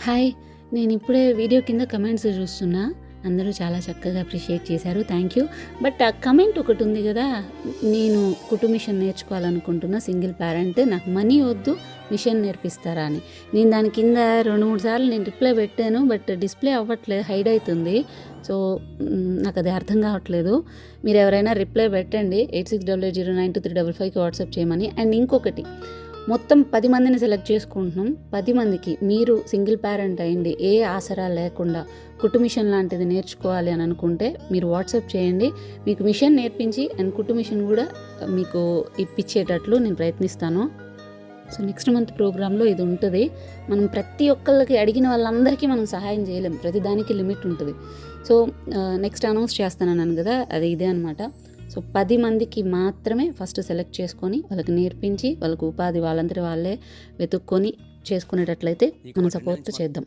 Hi! నేనిప్పుడే video కింద comments చూస్తున్నా. అందరూ చాలా చక్కగా అప్రిషియేట్ చేశారు. Thank you. బట్ ఆ కమెంట్ ఒకటుంది గదా! నేను కుట్టు మిషన్ నేర్చుకోవాలనుకుంటున్నా, సింగిల్ పేరెంట్. నాకు మనీ వద్దు, మిషన్ నేర్పిస్తారా అని. నేను దాని కింద 2, 3 సార్లు నేను రిప్లై పెట్టాను. బట్ డిస్‌ప్లే అవ్వట్లేదు, హైడ్ అయితుంది. సో, నాకది అర్థం కావట్లేదు. మీరెవరైనా రిప్లై పెట్టండి. 8600092355కి వాట్సాప్ చేయమని. అండ్ ఇంకొకటి, మొత్తం 10 మందిని సెలెక్ట్ చేసుకుంటున్నాం. 10 మందికి మీరు సింగిల్ పేరెంట్ అయ్యండి, ఏ ఆసరా లేకుండా కుట్టు మిషన్ లాంటిది నేర్చుకోవాలి అని అనుకుంటే మీరు వాట్సాప్ చేయండి. మీకు మిషన్ నేర్పించి అండ్ కుట్టు మిషన్ కూడా మీకు ఇప్పించేటట్లు నేను ప్రయత్నిస్తాను. సో నెక్స్ట్ మంత్ ప్రోగ్రాంలో ఇది ఉంటుంది. మనం ప్రతి ఒక్కళ్ళకి అడిగిన వాళ్ళందరికీ మనం సహాయం చేయలేం, ప్రతిదానికి లిమిట్ ఉంటుంది. సో నెక్స్ట్ అనౌన్స్ చేస్తానన్నాను కదా, అది ఇదే అనమాట. సో 10 మందికి మాత్రమే ఫస్ట్ సెలెక్ట్ చేసుకొని వాళ్ళకి నేర్పించి వాళ్ళకు ఉపాధి వాళ్ళంతటి వాళ్ళే వెతుక్కొని చేసుకునేటట్లయితే మనం సపోర్ట్ చేద్దాం.